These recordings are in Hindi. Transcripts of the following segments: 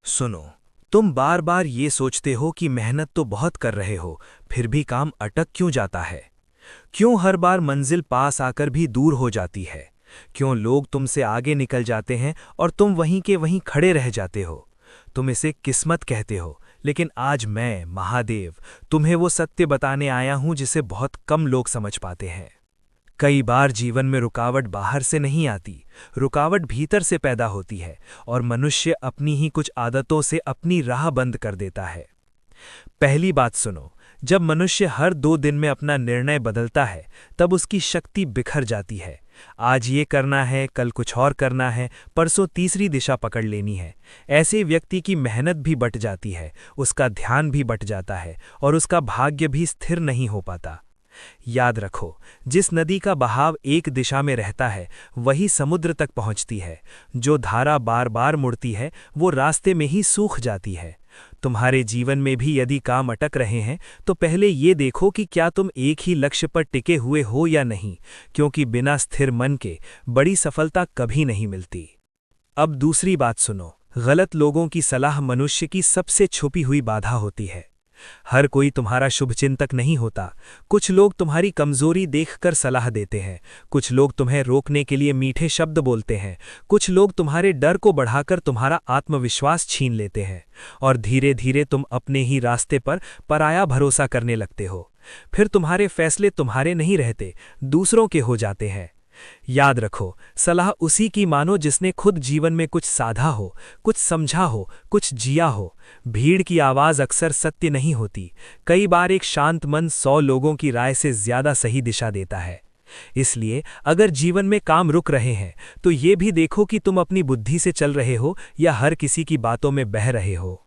सुनो, तुम बार बार ये सोचते हो कि मेहनत तो बहुत कर रहे हो, फिर भी काम अटक क्यों जाता है? क्यों हर बार मंजिल पास आकर भी दूर हो जाती है? क्यों लोग तुमसे आगे निकल जाते हैं और तुम वहीं के वहीं खड़े रह जाते हो? तुम इसे किस्मत कहते हो, लेकिन आज मैं, महादेव, तुम्हें वो सत्य बताने आया हूं जिसे बहुत कम लोग समझ पाते हैं। कई बार जीवन में रुकावट बाहर से नहीं आती, रुकावट भीतर से पैदा होती है और मनुष्य अपनी ही कुछ आदतों से अपनी राह बंद कर देता है। पहली बात सुनो, जब मनुष्य हर 2 दिन में अपना निर्णय बदलता है, तब उसकी शक्ति बिखर जाती है। आज ये करना है, कल कुछ और करना है, परसों तीसरी दिशा पकड़ लेनी है। ऐसे व्यक्ति की मेहनत भी बट जाती है, उसका ध्यान भी बट जाता है और उसका भाग्य भी स्थिर नहीं हो पाता। याद रखो, जिस नदी का बहाव एक दिशा में रहता है वही समुद्र तक पहुंचती है। जो धारा बार बार मुड़ती है वो रास्ते में ही सूख जाती है। तुम्हारे जीवन में भी यदि काम अटक रहे हैं तो पहले ये देखो कि क्या तुम एक ही लक्ष्य पर टिके हुए हो या नहीं, क्योंकि बिना स्थिर मन के बड़ी सफलता कभी नहीं मिलती। अब दूसरी बात सुनो, गलत लोगों की सलाह मनुष्य की सबसे छुपी हुई बाधा होती है। हर कोई तुम्हारा शुभचिंतक नहीं होता। कुछ लोग तुम्हारी कमजोरी देखकर सलाह देते हैं, कुछ लोग तुम्हें रोकने के लिए मीठे शब्द बोलते हैं, कुछ लोग तुम्हारे डर को बढ़ाकर तुम्हारा आत्मविश्वास छीन लेते हैं और धीरे धीरे तुम अपने ही रास्ते पर पराया भरोसा करने लगते हो। फिर तुम्हारे फैसले तुम्हारे नहीं रहते, दूसरों के हो जाते हैं। याद रखो, सलाह उसी की मानो जिसने खुद जीवन में कुछ साधा हो, कुछ समझा हो, कुछ जिया हो। भीड़ की आवाज अक्सर सत्य नहीं होती। कई बार एक शांत मन 100 लोगों की राय से ज्यादा सही दिशा देता है। इसलिए अगर जीवन में काम रुक रहे हैं तो ये भी देखो कि तुम अपनी बुद्धि से चल रहे हो या हर किसी की बातों में बह रहे हो।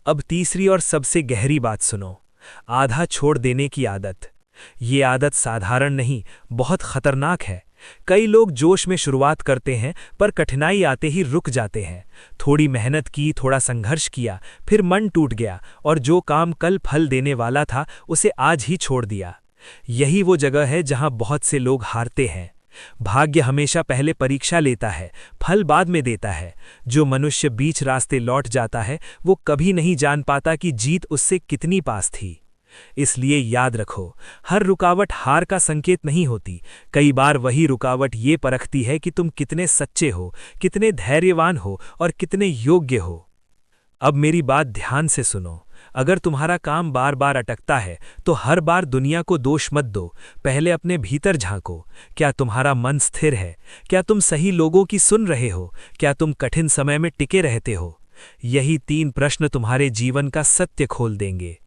अब तीसरी और सबसे गहरी बात सुनो, आधा छोड़ देने की आदत। ये आदत साधारण नहीं, बहुत खतरनाक है। कई लोग जोश में शुरुआत करते हैं पर कठिनाई आते ही रुक जाते हैं। थोड़ी मेहनत की, थोड़ा संघर्ष किया, फिर मन टूट गया और जो काम कल फल देने वाला था उसे आज ही छोड़ दिया। यही वो जगह है जहां बहुत से लोग हारते हैं। भाग्य हमेशा पहले परीक्षा लेता है, फल बाद में देता है। जो मनुष्य बीच रास्ते लौट जाता है वो कभी नहीं जान पाता कि जीत उससे कितनी पास थी। इसलिए याद रखो, हर रुकावट हार का संकेत नहीं होती। कई बार वही रुकावट ये परखती है कि तुम कितने सच्चे हो, कितने धैर्यवान हो और कितने योग्य हो। अब मेरी बात ध्यान से सुनो, अगर तुम्हारा काम बार बार अटकता है तो हर बार दुनिया को दोष मत दो। पहले अपने भीतर झांको। क्या तुम्हारा मन स्थिर है? क्या तुम सही लोगों की सुन रहे हो? क्या तुम कठिन समय में टिके रहते हो? यही 3 प्रश्न तुम्हारे जीवन का सत्य खोल देंगे।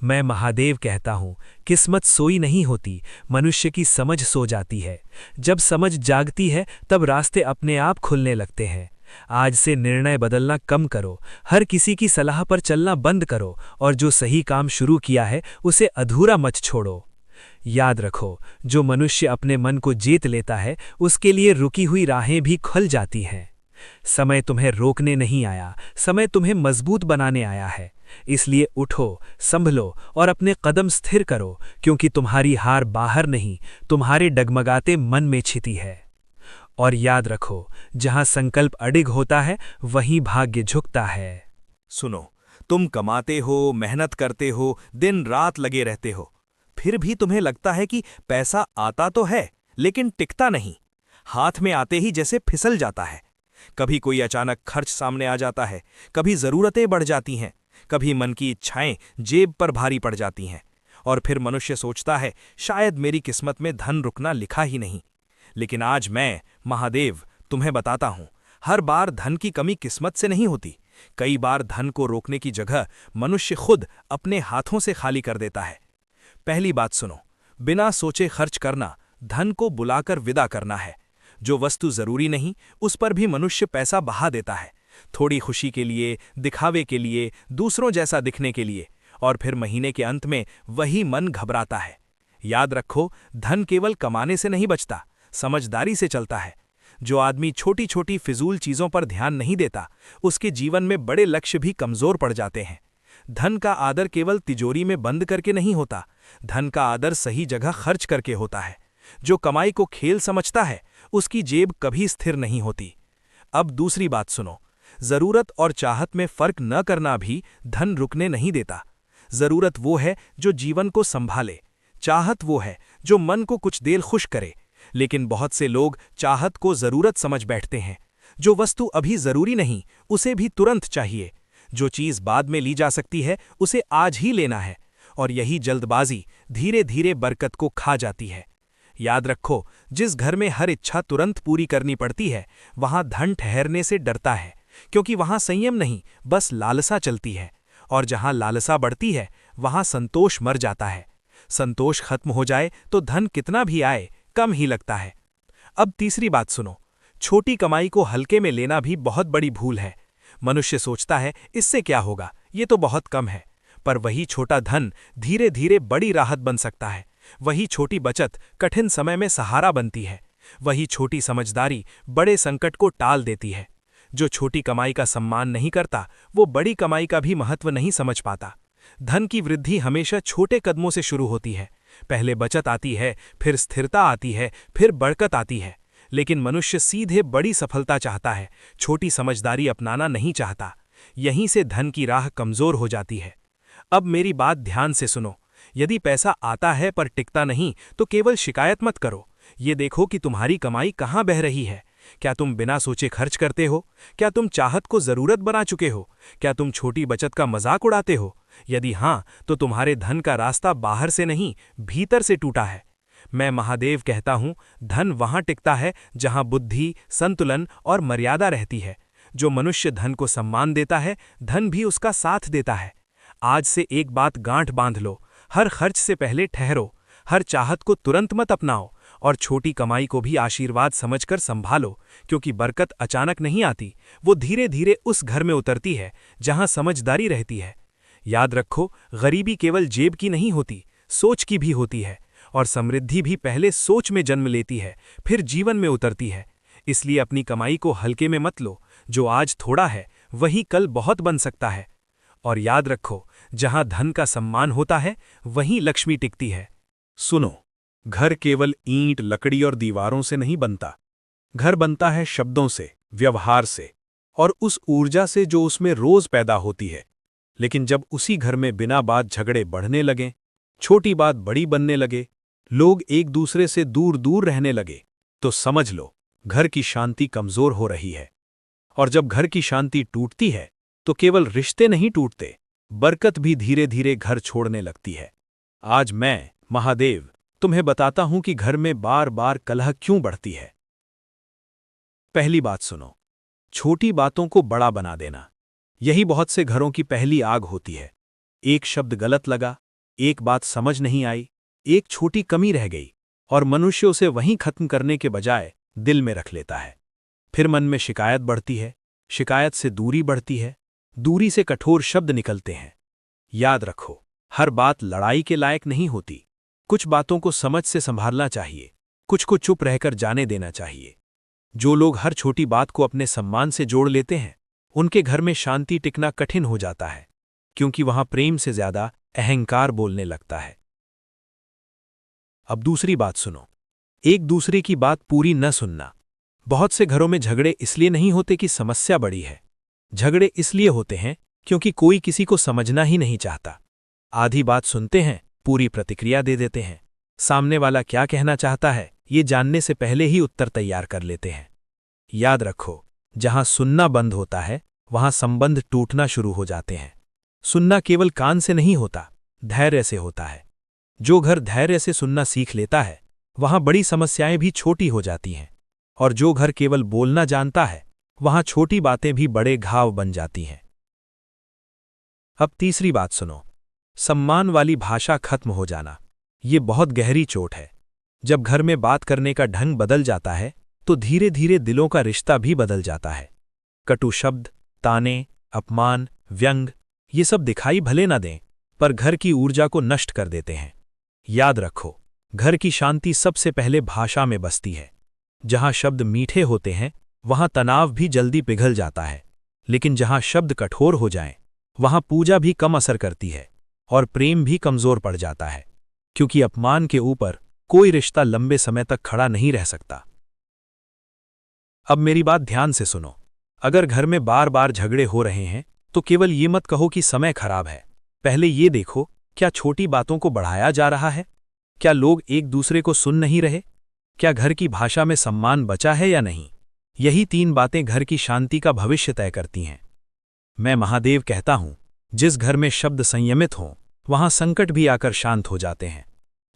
मैं महादेव कहता हूं, किस्मत सोई नहीं होती, मनुष्य की समझ सो जाती है। जब समझ जागती है तब रास्ते अपने आप खुलने लगते हैं। आज से निर्णय बदलना कम करो, हर किसी की सलाह पर चलना बंद करो और जो सही काम शुरू किया है उसे अधूरा मत छोड़ो। याद रखो, जो मनुष्य अपने मन को जीत लेता है उसके लिए रुकी हुई राहें भी खुल जाती हैं। समय तुम्हें रोकने नहीं आया, समय तुम्हें मजबूत बनाने आया है। इसलिए उठो, संभलो और अपने कदम स्थिर करो, क्योंकि तुम्हारी हार बाहर नहीं, तुम्हारे डगमगाते मन में छिपी है। और याद रखो, जहां संकल्प अडिग होता है वहीं भाग्य झुकता है। सुनो, तुम कमाते हो, मेहनत करते हो, दिन रात लगे रहते हो, फिर भी तुम्हें लगता है कि पैसा आता तो है लेकिन टिकता नहीं। हाथ में आते ही जैसे फिसल जाता है। कभी कोई अचानक खर्च सामने आ जाता है, कभी जरूरतें बढ़ जाती हैं, कभी मन की इच्छाएं जेब पर भारी पड़ जाती हैं और फिर मनुष्य सोचता है शायद मेरी किस्मत में धन रुकना लिखा ही नहीं। लेकिन आज मैं, महादेव, तुम्हें बताता हूं, हर बार धन की कमी किस्मत से नहीं होती। कई बार धन को रोकने की जगह मनुष्य खुद अपने हाथों से खाली कर देता है। पहली बात सुनो, बिना सोचे खर्च करना धन को बुलाकर विदा करना है। जो वस्तु जरूरी नहीं उस पर भी मनुष्य पैसा बहा देता है, थोड़ी खुशी के लिए, दिखावे के लिए, दूसरों जैसा दिखने के लिए, और फिर महीने के अंत में वही मन घबराता है। याद रखो, धन केवल कमाने से नहीं बचता, समझदारी से चलता है। जो आदमी छोटी छोटी फिजूल चीजों पर ध्यान नहीं देता उसके जीवन में बड़े लक्ष्य भी कमजोर पड़ जाते हैं। धन का आदर केवल तिजोरी में बंद करके नहीं होता, धन का आदर सही जगह खर्च करके होता है। जो कमाई को खेल समझता है उसकी जेब कभी स्थिर नहीं होती। अब दूसरी बात सुनो, जरूरत और चाहत में फर्क न करना भी धन रुकने नहीं देता। जरूरत वो है जो जीवन को संभाले, चाहत वो है जो मन को कुछ देर खुश करे। लेकिन बहुत से लोग चाहत को जरूरत समझ बैठते हैं। जो वस्तु अभी जरूरी नहीं, उसे भी तुरंत चाहिए। जो चीज बाद में ली जा सकती है, उसे आज ही लेना है। और यही जल्दबाजी धीरे धीरे बरकत को खा जाती है। याद रखो, जिस घर में हर इच्छा तुरंत पूरी करनी पड़ती है, वहां धन ठहरने से डरता है, क्योंकि वहां संयम नहीं, बस लालसा चलती है। और जहां लालसा बढ़ती है, वहां संतोष मर जाता है। संतोष खत्म हो जाए तो धन कितना भी आए, कम ही लगता है। अब तीसरी बात सुनो, छोटी कमाई को हल्के में लेना भी बहुत बड़ी भूल है। मनुष्य सोचता है इससे क्या होगा, ये तो बहुत कम है। पर वही छोटा धन धीरे धीरे बड़ी राहत बन सकता है। वही छोटी बचत कठिन समय में सहारा बनती है। वही छोटी समझदारी बड़े संकट को टाल देती है। जो छोटी कमाई का सम्मान नहीं करता, वो बड़ी कमाई का भी महत्व नहीं समझ पाता। धन की वृद्धि हमेशा छोटे कदमों से शुरू होती है। पहले बचत आती है, फिर स्थिरता आती है, फिर बरकत आती है। लेकिन मनुष्य सीधे बड़ी सफलता चाहता है, छोटी समझदारी अपनाना नहीं चाहता। यहीं से धन की राह कमजोर हो जाती है। अब मेरी बात ध्यान से सुनो। यदि पैसा आता है पर टिकता नहीं, तो केवल शिकायत मत करो। ये देखो कि तुम्हारी कमाई कहाँ बह रही है। क्या तुम बिना सोचे खर्च करते हो? क्या तुम चाहत को जरूरत बना चुके हो? क्या तुम छोटी बचत का मजाक उड़ाते हो? यदि हाँ, तो तुम्हारे धन का रास्ता बाहर से नहीं, भीतर से टूटा है। मैं महादेव कहता हूं, धन वहां टिकता है जहां बुद्धि, संतुलन और मर्यादा रहती है। जो मनुष्य धन को सम्मान देता है, धन भी उसका साथ देता है। आज से एक बात गांठ बांध लो, हर खर्च से पहले ठहरो, हर चाहत को तुरंत मत अपनाओ, और छोटी कमाई को भी आशीर्वाद समझकर संभालो, क्योंकि बरकत अचानक नहीं आती, वो धीरे धीरे उस घर में उतरती है जहां समझदारी रहती है। याद रखो, गरीबी केवल जेब की नहीं होती, सोच की भी होती है। और समृद्धि भी पहले सोच में जन्म लेती है, फिर जीवन में उतरती है। इसलिए अपनी कमाई को हल्के में मत लो। जो आज थोड़ा है, वही कल बहुत बन सकता है। और याद रखो, जहां धन का सम्मान होता है, वहीं लक्ष्मी टिकती है। सुनो, घर केवल ईंट, लकड़ी और दीवारों से नहीं बनता। घर बनता है शब्दों से, व्यवहार से, और उस ऊर्जा से जो उसमें रोज पैदा होती है। लेकिन जब उसी घर में बिना बात झगड़े बढ़ने लगें, छोटी बात बड़ी बनने लगे, लोग एक दूसरे से दूर दूर रहने लगे, तो समझ लो घर की शांति कमजोर हो रही है। और जब घर की शांति टूटती है, तो केवल रिश्ते नहीं टूटते, बरकत भी धीरे धीरे घर छोड़ने लगती है। आज मैं, महादेव, तुम्हें बताता हूं कि घर में बार बार कलह क्यों बढ़ती है। पहली बात सुनो, छोटी बातों को बड़ा बना देना। यही बहुत से घरों की पहली आग होती है। एक शब्द गलत लगा, एक बात समझ नहीं आई, एक छोटी कमी रह गई, और मनुष्य उसे वहीं खत्म करने के बजाय दिल में रख लेता है। फिर मन में शिकायत बढ़ती है, शिकायत से दूरी बढ़ती है, दूरी से कठोर शब्द निकलते हैं। याद रखो, हर बात लड़ाई के लायक नहीं होती। कुछ बातों को समझ से संभालना चाहिए, कुछ को चुप रहकर जाने देना चाहिए। जो लोग हर छोटी बात को अपने सम्मान से जोड़ लेते हैं, उनके घर में शांति टिकना कठिन हो जाता है, क्योंकि वहां प्रेम से ज्यादा अहंकार बोलने लगता है। अब दूसरी बात सुनो, एक दूसरे की बात पूरी न सुनना। बहुत से घरों में झगड़े इसलिए नहीं होते कि समस्या बड़ी है। झगड़े इसलिए होते हैं क्योंकि कोई किसी को समझना ही नहीं चाहता। आधी बात सुनते हैं, पूरी प्रतिक्रिया दे देते हैं। सामने वाला क्या कहना चाहता है, ये जानने से पहले ही उत्तर तैयार कर लेते हैं। याद रखो, जहां सुनना बंद होता है, वहां संबंध टूटना शुरू हो जाते हैं। सुनना केवल कान से नहीं होता, धैर्य से होता है। जो घर धैर्य से सुनना सीख लेता है, वहां बड़ी समस्याएं भी छोटी हो जाती हैं। और जो घर केवल बोलना जानता है, वहां छोटी बातें भी बड़े घाव बन जाती हैं। अब तीसरी बात सुनो, सम्मान वाली भाषा खत्म हो जाना। ये बहुत गहरी चोट है। जब घर में बात करने का ढंग बदल जाता है, तो धीरे धीरे दिलों का रिश्ता भी बदल जाता है। कटु शब्द, ताने, अपमान, व्यंग, ये सब दिखाई भले न दें, पर घर की ऊर्जा को नष्ट कर देते हैं। याद रखो, घर की शांति सबसे पहले भाषा में बसती है। जहां शब्द मीठे होते हैं, वहां तनाव भी जल्दी पिघल जाता है। लेकिन जहां शब्द कठोर हो जाएं, वहां पूजा भी कम असर करती है, और प्रेम भी कमजोर पड़ जाता है, क्योंकि अपमान के ऊपर कोई रिश्ता लंबे समय तक खड़ा नहीं रह सकता। अब मेरी बात ध्यान से सुनो, अगर घर में बार बार झगड़े हो रहे हैं तो केवल ये मत कहो कि समय खराब है। पहले ये देखो, क्या छोटी बातों को बढ़ाया जा रहा है? क्या लोग एक दूसरे को सुन नहीं रहे? क्या घर की भाषा में सम्मान बचा है या नहीं? यही 3 बातें घर की शांति का भविष्य तय करती हैं। मैं महादेव कहता हूं, जिस घर में शब्द संयमित हों वहां संकट भी आकर शांत हो जाते हैं,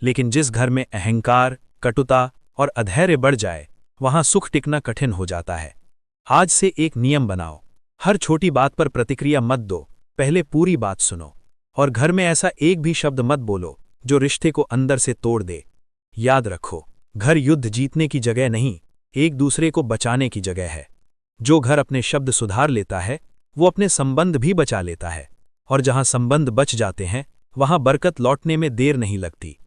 लेकिन जिस घर में अहंकार, कटुता और अधैर्य बढ़ जाए वहां सुख टिकना कठिन हो जाता है। आज से एक नियम बनाओ, हर छोटी बात पर प्रतिक्रिया मत दो, पहले पूरी बात सुनो। और घर में ऐसा एक भी शब्द मत बोलो जो रिश्ते को अंदर से तोड़ दे। याद रखो, घर युद्ध जीतने की जगह नहीं, एक दूसरे को बचाने की जगह है। जो घर अपने शब्द सुधार लेता है वो अपने संबंध भी बचा लेता है, और जहां संबंध बच जाते हैं वहां बरकत लौटने में देर नहीं लगती।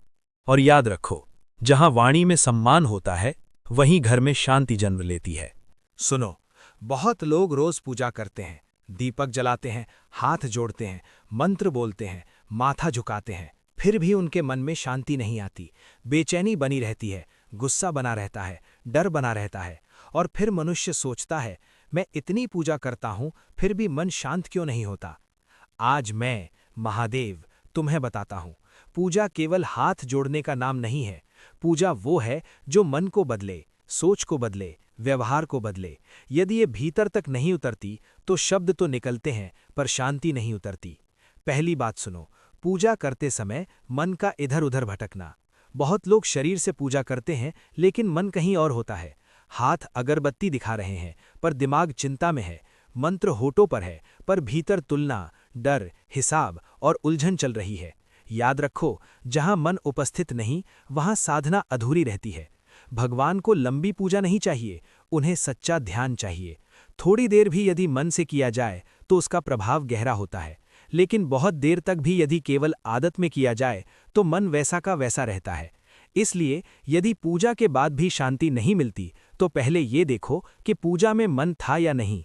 और याद रखो, जहां वाणी में सम्मान होता है वहीं घर में शांति जन्म लेती है। सुनो, बहुत लोग रोज पूजा करते हैं, दीपक जलाते हैं, हाथ जोड़ते हैं, मंत्र बोलते हैं, माथा झुकाते हैं, फिर भी उनके मन में शांति नहीं आती। बेचैनी बनी रहती है, गुस्सा बना रहता है, डर बना रहता है। और फिर मनुष्य सोचता है, मैं इतनी पूजा करता हूं फिर भी मन शांत क्यों नहीं होता? आज मैं महादेव तुम्हें बताता हूं, पूजा केवल हाथ जोड़ने का नाम नहीं है। पूजा वो है जो मन को बदले, सोच को बदले, व्यवहार को बदले। यदि ये भीतर तक नहीं उतरती तो शब्द तो निकलते हैं पर शांति नहीं उतरती। पहली बात सुनो, पूजा करते समय मन का इधर उधर भटकना। बहुत लोग शरीर से पूजा करते हैं लेकिन मन कहीं और होता है। हाथ अगरबत्ती दिखा रहे हैं पर दिमाग चिंता में है, मंत्र होठों पर है पर भीतर तुलना, डर, हिसाब और उलझन चल रही है। याद रखो, जहां मन उपस्थित नहीं वहां साधना अधूरी रहती है। भगवान को लंबी पूजा नहीं चाहिए, उन्हें सच्चा ध्यान चाहिए। थोड़ी देर भी यदि मन से किया जाए तो उसका प्रभाव गहरा होता है, लेकिन बहुत देर तक भी यदि केवल आदत में किया जाए तो मन वैसा का वैसा रहता है। इसलिए यदि पूजा के बाद भी शांति नहीं मिलती तो पहले ये देखो कि पूजा में मन था या नहीं।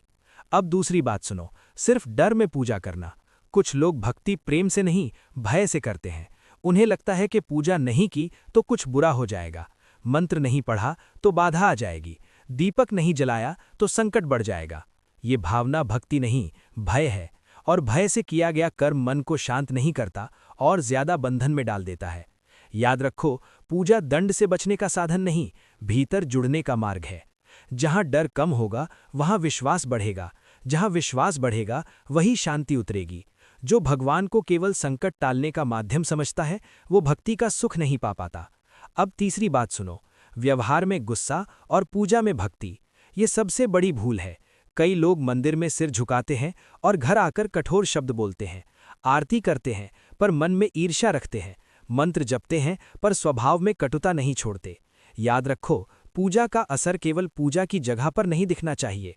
अब दूसरी बात सुनो, सिर्फ डर में पूजा करना। कुछ लोग भक्ति प्रेम से नहीं, भय से करते हैं। उन्हें लगता है कि पूजा नहीं की तो कुछ बुरा हो जाएगा, मंत्र नहीं पढ़ा तो बाधा आ जाएगी, दीपक नहीं जलाया तो संकट बढ़ जाएगा। ये भावना भक्ति नहीं, भय है। और भय से किया गया कर्म मन को शांत नहीं करता और ज्यादा बंधन में डाल देता है। याद रखो, पूजा दंड से बचने का साधन नहीं, भीतर जुड़ने का मार्ग है। जहां डर कम होगा वहां विश्वास बढ़ेगा, जहां विश्वास बढ़ेगा वही शांति उतरेगी। जो भगवान को केवल संकट टालने का माध्यम समझता है वो भक्ति का सुख नहीं पा पाता। अब तीसरी बात सुनो, व्यवहार में गुस्सा और पूजा में भक्ति, ये सबसे बड़ी भूल है। कई लोग मंदिर में सिर झुकाते हैं और घर आकर कठोर शब्द बोलते हैं, आरती करते हैं पर मन में ईर्ष्या रखते हैं, मंत्र जपते हैं पर स्वभाव में कटुता नहीं छोड़ते। याद रखो, पूजा का असर केवल पूजा की जगह पर नहीं दिखना चाहिए,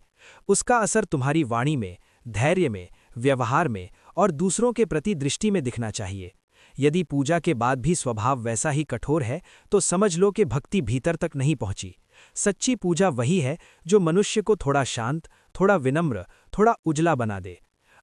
उसका असर तुम्हारी वाणी में, धैर्य में, व्यवहार में और दूसरों के प्रति दृष्टि में दिखना चाहिए। यदि पूजा के बाद भी स्वभाव वैसा ही कठोर है तो समझ लो कि भक्ति भीतर तक नहीं पहुंची। सच्ची पूजा वही है जो मनुष्य को थोड़ा शांत, थोड़ा विनम्र, थोड़ा उजला बना दे।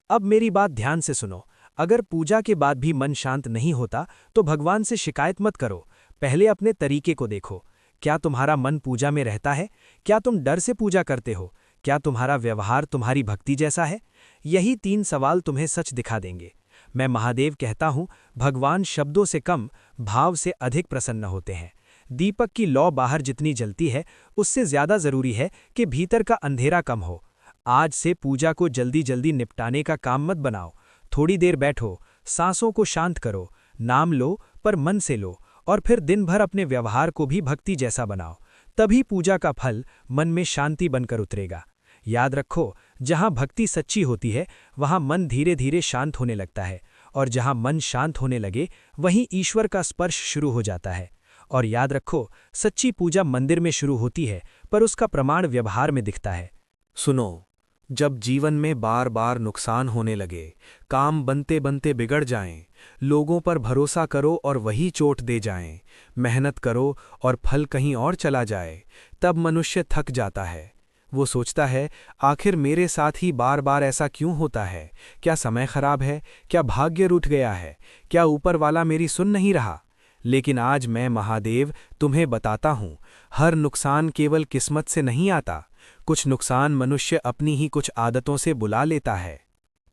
अब मेरी बात ध्यान से सुनो, अगर पूजा के बाद भी मन शांत नहीं होता तो भगवान से शिकायत मत करो, पहले अपने तरीके को देखो। क्या तुम्हारा मन पूजा में रहता है? क्या तुम डर से पूजा करते हो? क्या तुम्हारा व्यवहार तुम्हारी भक्ति जैसा है? यही 3 सवाल तुम्हें सच दिखा देंगे। मैं महादेव कहता हूं, भगवान शब्दों से कम, भाव से अधिक प्रसन्न होते हैं। दीपक की लौ बाहर जितनी जलती है उससे ज्यादा जरूरी है कि भीतर का अंधेरा कम हो। आज से पूजा को जल्दी जल्दी निपटाने का काम मत बनाओ। थोड़ी देर बैठो, सांसों को शांत करो, नाम लो पर मन से लो, और फिर दिन भर अपने व्यवहार को भी भक्ति जैसा बनाओ। तभी पूजा का फल मन में शांति बनकर उतरेगा। याद रखो, जहां भक्ति सच्ची होती है वहां मन धीरे धीरे शांत होने लगता है, और जहां मन शांत होने लगे वहीं ईश्वर का स्पर्श शुरू हो जाता है। और याद रखो, सच्ची पूजा मंदिर में शुरू होती है पर उसका प्रमाण व्यवहार में दिखता है। सुनो, जब जीवन में बार बार नुकसान होने लगे, काम बनते बनते बिगड़ जाएं, लोगों पर भरोसा करो और वही चोट दे जाएं, मेहनत करो और फल कहीं और चला जाए, तब मनुष्य थक जाता है। वो सोचता है, आखिर मेरे साथ ही बार बार ऐसा क्यों होता है? क्या समय खराब है? क्या भाग्य रूठ गया है? क्या ऊपर वाला मेरी सुन नहीं रहा? लेकिन आज मैं महादेव तुम्हें बताता हूं, हर नुकसान केवल किस्मत से नहीं आता, कुछ नुकसान मनुष्य अपनी ही कुछ आदतों से बुला लेता है।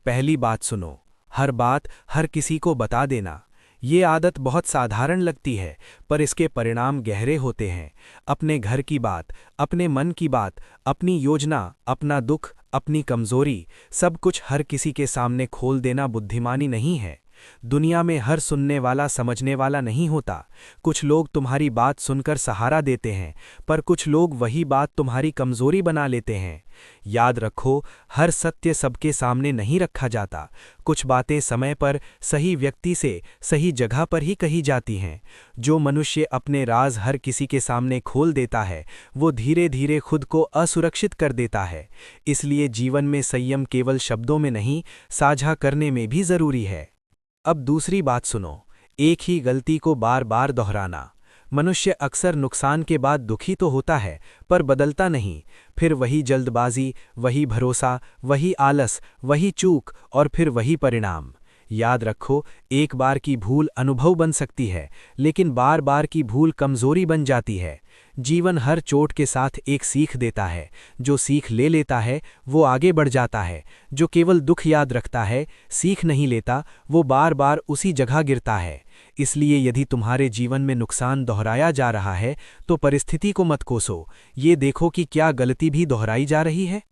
पहली बात सुनो, हर बात हर किसी को बता देना। ये आदत बहुत साधारण लगती है, पर इसके परिणाम गहरे होते हैं। अपने घर की बात, अपने मन की बात, अपनी योजना, अपना दुख, अपनी कमजोरी, सब कुछ हर किसी के सामने खोल देना बुद्धिमानी नहीं है। दुनिया में हर सुनने वाला समझने वाला नहीं होता। कुछ लोग तुम्हारी बात सुनकर सहारा देते हैं, पर कुछ लोग वही बात तुम्हारी कमजोरी बना लेते हैं। याद रखो, हर सत्य सबके सामने नहीं रखा जाता। कुछ बातें समय पर सही व्यक्ति से सही जगह पर ही कही जाती हैं। जो मनुष्य अपने राज हर किसी के सामने खोल देता है, वो धीरे धीरे खुद को असुरक्षित कर देता है। इसलिए जीवन में संयम केवल शब्दों में नहीं, साझा करने में भी जरूरी है। अब दूसरी बात सुनो, एक ही गलती को बार बार दोहराना। मनुष्य अक्सर नुकसान के बाद दुखी तो होता है, पर बदलता नहीं। फिर वही जल्दबाजी, वही भरोसा, वही आलस, वही चूक और फिर वही परिणाम। याद रखो, एक बार की भूल अनुभव बन सकती है, लेकिन बार बार की भूल कमजोरी बन जाती है। जीवन हर चोट के साथ एक सीख देता है। जो सीख ले लेता है वो आगे बढ़ जाता है। जो केवल दुख याद रखता है, सीख नहीं लेता, वो बार बार उसी जगह गिरता है। इसलिए यदि तुम्हारे जीवन में नुकसान दोहराया जा रहा है, तो परिस्थिति को मत कोसो, ये देखो कि क्या गलती भी दोहराई जा रही है।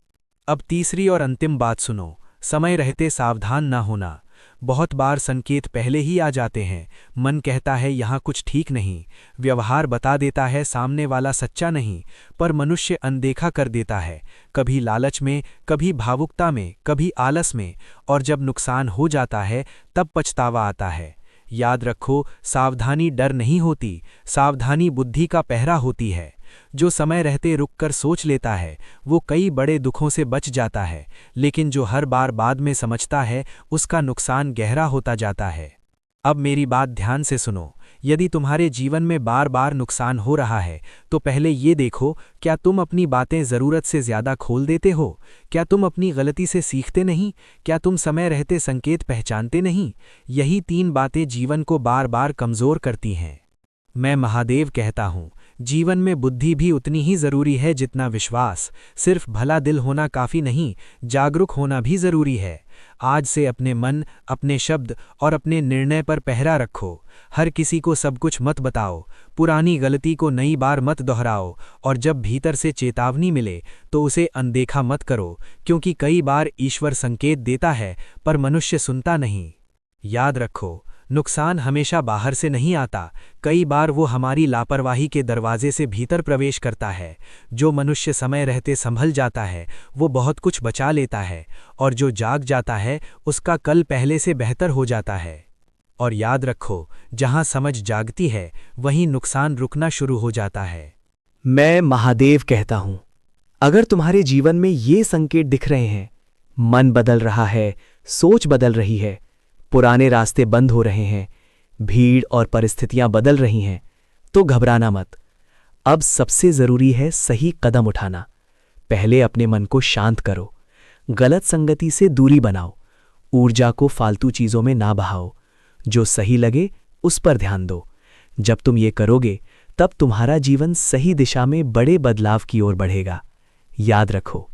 अब तीसरी और अंतिम बात सुनो, समय रहते सावधान ना होना। बहुत बार संकेत पहले ही आ जाते हैं। मन कहता है यहाँ कुछ ठीक नहीं, व्यवहार बता देता है सामने वाला सच्चा नहीं, पर मनुष्य अनदेखा कर देता है, कभी लालच में, कभी भावुकता में, कभी आलस में, और जब नुकसान हो जाता है तब पछतावा आता है। याद रखो, सावधानी डर नहीं होती, सावधानी बुद्धि का पहरा होती है। जो समय रहते रुककर सोच लेता है, वो कई बड़े दुखों से बच जाता है, लेकिन जो हर बार बाद में समझता है, उसका नुकसान गहरा होता जाता है। अब मेरी बात ध्यान से सुनो, यदि तुम्हारे जीवन में बार बार नुकसान हो रहा है, तो पहले ये देखो, क्या तुम अपनी बातें ज़रूरत से ज़्यादा खोल देते हो? क्या तुम अपनी गलती से सीखते नहीं? क्या तुम समय रहते संकेत पहचानते नहीं? यही 3 बातें जीवन को बार बार कमज़ोर करती हैं। मैं महादेव कहता हूँ, जीवन में बुद्धि भी उतनी ही जरूरी है जितना विश्वास। सिर्फ भला दिल होना काफ़ी नहीं, जागरूक होना भी जरूरी है। आज से अपने मन, अपने शब्द और अपने निर्णय पर पहरा रखो। हर किसी को सब कुछ मत बताओ, पुरानी गलती को नई बार मत दोहराओ, और जब भीतर से चेतावनी मिले तो उसे अनदेखा मत करो, क्योंकि कई बार ईश्वर संकेत देता है पर मनुष्य सुनता नहीं। याद रखो, नुकसान हमेशा बाहर से नहीं आता, कई बार वो हमारी लापरवाही के दरवाजे से भीतर प्रवेश करता है। जो मनुष्य समय रहते संभल जाता है, वो बहुत कुछ बचा लेता है, और जो जाग जाता है, उसका कल पहले से बेहतर हो जाता है। और याद रखो, जहां समझ जागती है, वहीं नुकसान रुकना शुरू हो जाता है। मैं महादेव कहता हूं, अगर तुम्हारे जीवन में ये संकेत दिख रहे हैं, मन बदल रहा है, सोच बदल रही है, पुराने रास्ते बंद हो रहे हैं, भीड़ और परिस्थितियां बदल रही हैं, तो घबराना मत। अब सबसे जरूरी है सही कदम उठाना। पहले अपने मन को शांत करो, गलत संगति से दूरी बनाओ, ऊर्जा को फालतू चीजों में ना बहाओ, जो सही लगे उस पर ध्यान दो। जब तुम ये करोगे, तब तुम्हारा जीवन सही दिशा में बड़े बदलाव की ओर बढ़ेगा। याद रखो,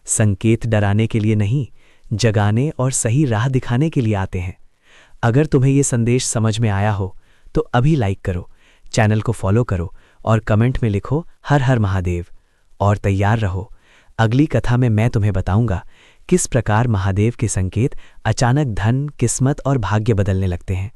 संकेत डराने के लिए नहीं, जगाने और सही राह दिखाने के लिए आते हैं। अगर तुम्हें ये संदेश समझ में आया हो तो अभी लाइक करो, चैनल को फॉलो करो और कमेंट में लिखो हर हर महादेव। और तैयार रहो, अगली कथा में मैं तुम्हें बताऊंगा किस प्रकार महादेव के संकेत अचानक धन, किस्मत और भाग्य बदलने लगते हैं।